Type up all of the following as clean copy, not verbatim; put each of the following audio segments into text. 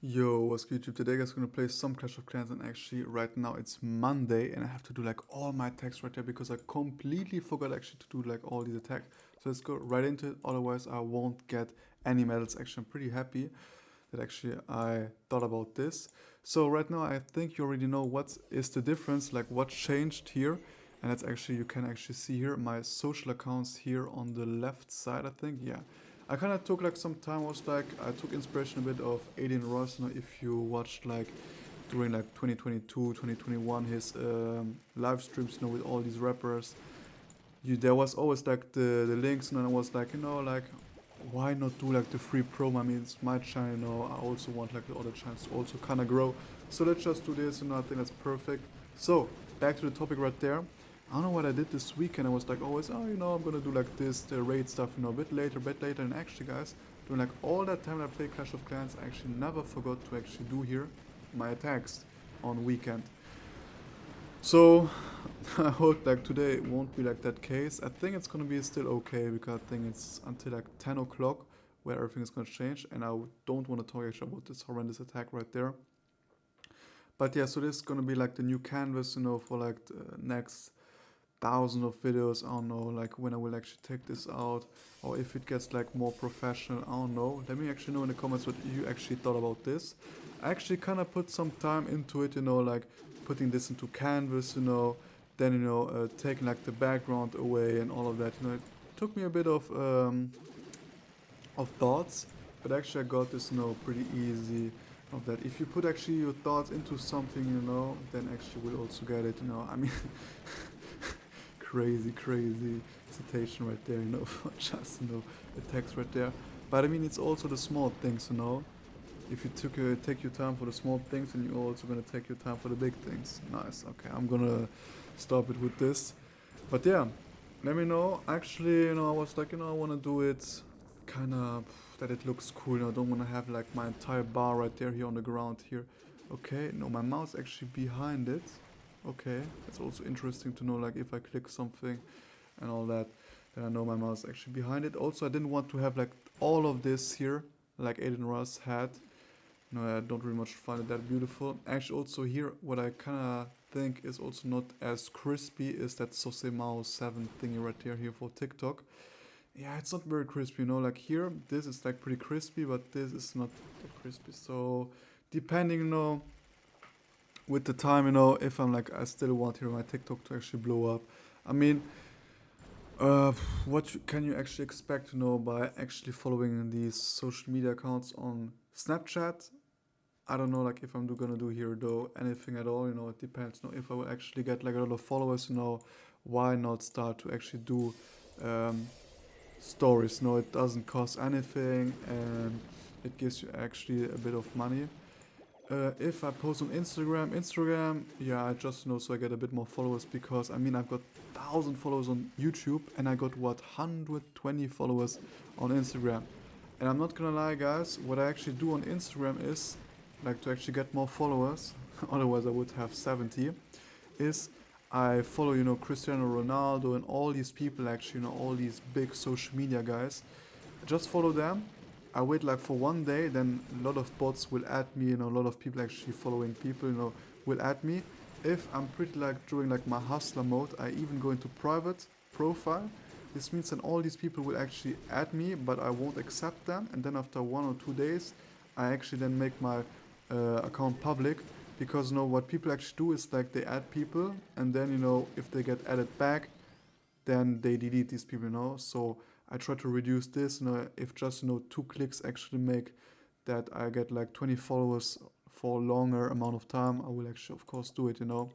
Yo, what's good YouTube? Today guys gonna play some Clash of Clans, and actually right now it's Monday and I have to do like all my attacks right there because I completely forgot actually to do like all these attacks. So let's go right into it, otherwise I won't get any medals. Actually I'm pretty happy that actually I thought about this. So right now I think you already know what is the difference, like what changed here. And that's actually, you can actually see here my social accounts here on the left side, I think, yeah. I kind of took like some time, was like, I took inspiration a bit of Aiden Ross, you know, if you watched like during like 2022, 2021, his live streams, you know, with all these rappers. There was always like the links, and then I was like, you know, like, why not do like the free promo? I mean, it's my channel, you know, I also want like the other channels to also kind of grow. So let's just do this, you know, I think that's perfect. So, back to the topic right there. I don't know what I did this weekend. I was like always, oh, you know, I'm gonna do like this, the raid stuff, you know, a bit later. And actually, guys, during like all that time that I played Clash of Clans, I actually never forgot to actually do here my attacks on weekend. So I hope like today it won't be like that case. I think it's gonna be still okay because I think it's until like 10 o'clock where everything is gonna change, and I don't want to talk actually about this horrendous attack right there. But yeah, so this is gonna be like the new canvas, you know, for like the next thousands of videos. I don't know, like when I will actually take this out, or if it gets like more professional. I don't know. Let me actually know in the comments what you actually thought about this. I actually kind of put some time into it, you know, like putting this into canvas, you know, then you know taking like the background away and all of that. You know, it took me a bit of thoughts, but actually I got this, you know, pretty easy. Of that, if you put actually your thoughts into something, you know, then actually we'll also get it, you know. I mean, crazy citation right there, you know, for just, you know, a text right there. But I mean, it's also the small things, you know. If you take your time for the small things, and you're also gonna take your time for the big things. Nice. Okay, I'm gonna stop it with this. But yeah, let me know. Actually, you know, I was like, you know, I wanna do it kind of that it looks cool. You know, I don't wanna have like my entire bar right there here on the ground here. Okay, no, my mouse actually behind it. Okay, it's also interesting to know, like, if I click something and all that, then I know my mouse actually behind it. Also, I didn't want to have like all of this here, like Aiden Ross had. No, I don't really much find it that beautiful. Actually, also here, what I kind of think is also not as crispy is that Sosemao 7 thingy right here for TikTok. Yeah, it's not very crispy, you know, like here, this is like pretty crispy, but this is not that crispy. So, depending, you know, with the time, you know, if I'm like, I still want here my TikTok to actually blow up. I mean, uh, can you actually expect to know by actually following these social media accounts on Snapchat? I don't know, like if I'm gonna do here though anything at all. You know, it depends. You know, if I will actually get like a lot of followers, you know, why not start to actually do um, stories? You know, it doesn't cost anything and it gives you actually a bit of money. If I post on Instagram, yeah, I just, you know, so I get a bit more followers, because I mean I've got 1,000 followers on YouTube and I got what, 120 followers on Instagram. And I'm not gonna lie, guys, what I actually do on Instagram is, like, to actually get more followers, otherwise I would have 70, is I follow, you know, Cristiano Ronaldo and all these people, actually, you know, all these big social media guys. I just follow them. I wait like for one day, then a lot of bots will add me, you know, a lot of people actually following people, you know, will add me. If I'm pretty like during like my hustler mode, I even go into private profile. This means that all these people will actually add me, but I won't accept them. And then after 1 or 2 days, I actually then make my account public, because you know what people actually do is like they add people, and then you know if they get added back, then they delete these people, you know. So I try to reduce this, you know, if just, you know, 2 clicks actually make that I get like 20 followers for a longer amount of time, I will actually of course do it, you know.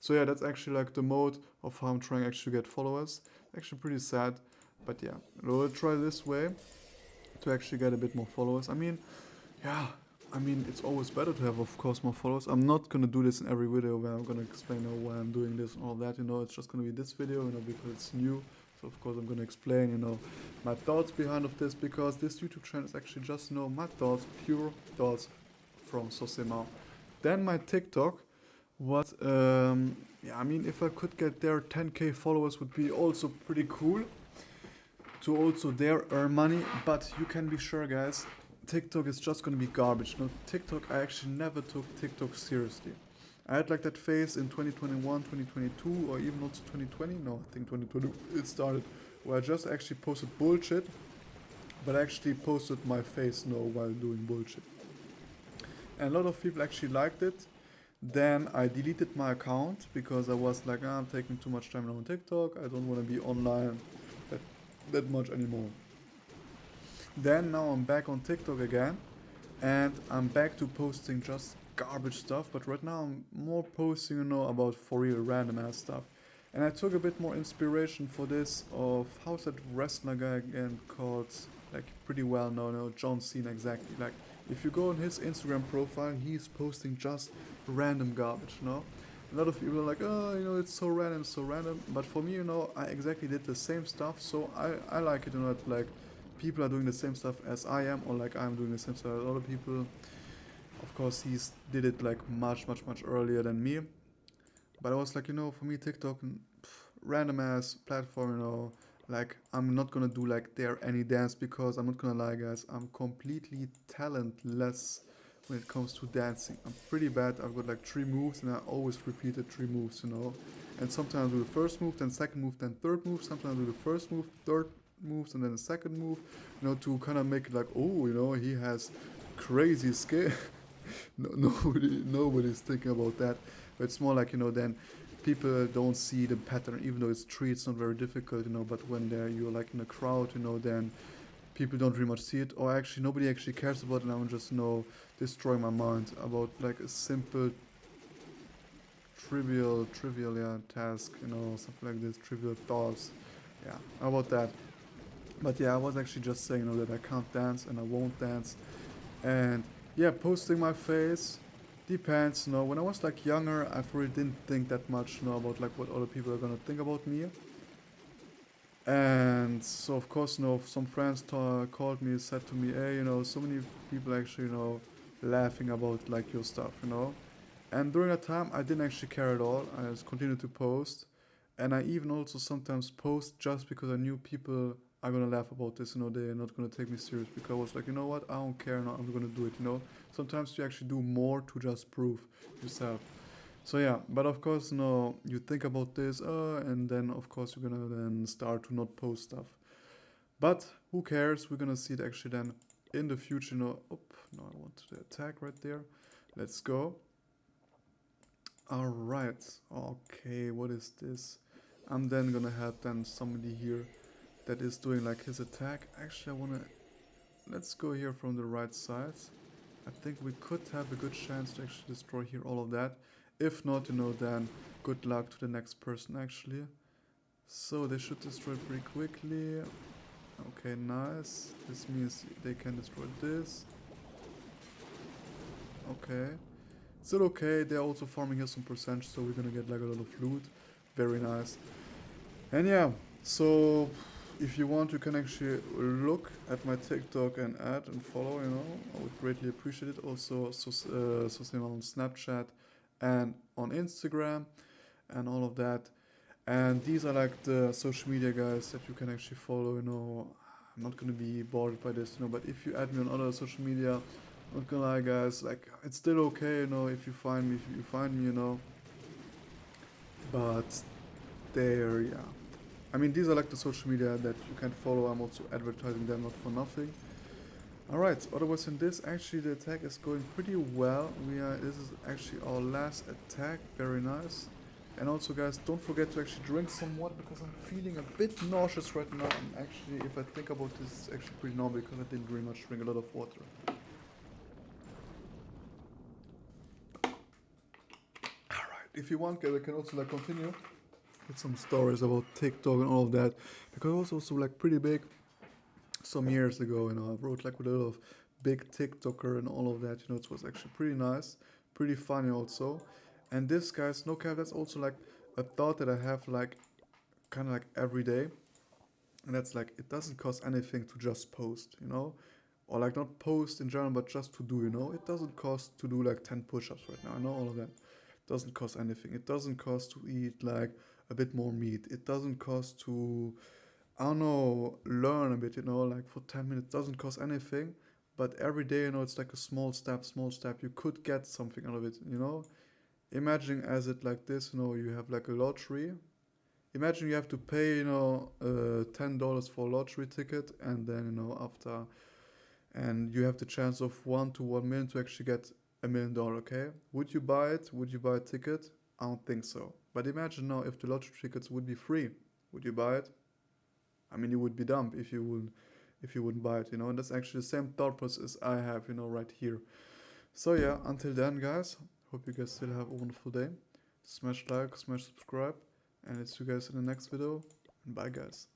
So yeah, that's actually like the mode of how I'm trying actually to get followers. Actually pretty sad, but yeah, we'll try this way to actually get a bit more followers. I mean, yeah, I mean, it's always better to have, of course, more followers. I'm not gonna do this in every video where I'm gonna explain, you know, why I'm doing this and all that. You know, it's just gonna be this video, you know, because it's new. So of course I'm gonna explain, you know, my thoughts behind of this, because this YouTube channel is actually just, you know, my thoughts, pure thoughts from Sosema. Then my TikTok. What? Yeah, I mean, if I could get there 10k followers would be also pretty cool to also there earn money. But you can be sure, guys, TikTok is just gonna be garbage. No, TikTok, I actually never took TikTok seriously. I had like that phase in 2021, 2022, or even also 2020. No, I think 2020 it started, where I just actually posted bullshit, but actually posted my face no while doing bullshit. And a lot of people actually liked it. Then I deleted my account because I was like, I'm taking too much time on TikTok. I don't want to be online that, that much anymore. Then now I'm back on TikTok again, and I'm back to posting just garbage stuff. But right now I'm more posting, about for real random ass stuff. And I took a bit more inspiration for this of how's that wrestler guy again called, like pretty well known, John Cena exactly. Like if you go on his Instagram profile, he's posting just random garbage. A lot of people are like, oh, it's so random, so random. But for me, I exactly did the same stuff, so I like it, like people are doing the same stuff as I am, or like I'm doing the same stuff as other people. Of course, he's did it like much, much, much earlier than me. But I was like, for me, TikTok, random ass platform, like I'm not gonna do like there any dance because I'm not gonna lie, guys, I'm completely talentless when it comes to dancing. I'm pretty bad. I've got like three moves and I always repeat the three moves. And sometimes I do the first move, then second move, then third move. Sometimes I do the first move, third moves, and then the second move, to kind of make it like, oh, he has crazy skill. No, nobody's thinking about that. But it's more like, then people don't see the pattern, even though it's not very difficult, but when you're like in a crowd, then people don't really much see it, or actually nobody actually cares about it, and I'm just, destroying my mind about like a simple, trivial, yeah, task, something like this, trivial thoughts. Yeah, how about that? But yeah, I was actually just saying, that I can't dance and I won't dance. And yeah, posting my face depends. When I was like younger, I really didn't think that much, about like what other people are gonna think about me. And so of course, some friends called me, said to me, hey, so many people actually, laughing about like your stuff. And during that time, I didn't actually care at all. I just continued to post, and I even also sometimes post just because I knew people are gonna laugh about this. They're not gonna take me serious because I was like, you know what, I don't care. No, I'm gonna do it. Sometimes you actually do more to just prove yourself. So yeah, but of course, you think about this, and then of course you're gonna then start to not post stuff. But who cares? We're gonna see it actually then in the future. No, I want to attack right there. Let's go. All right. Okay, what is this? I'm then gonna have then somebody here that is doing like his attack. Actually, I wanna let's go here from the right side. I think we could have a good chance to actually destroy here all of that. If not, then good luck to the next person actually. So they should destroy pretty quickly. Okay, nice. This means they can destroy this. Okay. Still okay, they're also farming here some percentage, so we're gonna get like a lot of loot. Very nice. And yeah, so if you want, you can actually look at my TikTok and add and follow, I would greatly appreciate it. Also, so same on Snapchat and on Instagram and all of that. And these are like the social media guys that you can actually follow. I'm not gonna be bored by this, but if you add me on other social media, I'm not gonna lie, guys, like it's still okay, if you find me, if you find me. But there, yeah. I mean, these are like the social media that you can follow. I'm also advertising them, not for nothing. All right. Otherwise, in this, actually, the attack is going pretty well. This is actually our last attack. Very nice. And also, guys, don't forget to actually drink some water because I'm feeling a bit nauseous right now. And actually, if I think about this, it's actually pretty normal because I didn't really much drink a lot of water. All right. If you want, guys, I can also like continue with some stories about TikTok and all of that because I was also like pretty big some years ago. I wrote like with a lot of big TikToker and all of that. It was actually pretty nice, pretty funny also. And this, guys, no cap, that's also like a thought that I have like kind of like every day. And that's like it doesn't cost anything to just post. Or like not post in general, but just to do. It doesn't cost to do like 10 push-ups right now. I know all of that. It doesn't cost anything. It doesn't cost to eat like a bit more meat. It doesn't cost to, I don't know, learn a bit, like for 10 minutes. Doesn't cost anything. but every day, you know, it's like a small step. You could get something out of it, you know. Imagine as it like this, you know, you have like a lottery. Imagine you have to pay, you know, $10 for a lottery ticket, and then, you know, after, and you have the chance of 1 to 1 million to actually get $1 million. Okay, would you buy it? Would you buy a ticket? I don't think so. But imagine now if the lottery tickets would be free, would you buy it? I mean, you would be dumb if you wouldn't buy it, you know. And that's actually the same thought process I have, you know, right here. So yeah, until then, guys, hope you guys still have a wonderful day. Smash like, smash subscribe, and I'll see you guys in the next video. And bye, guys.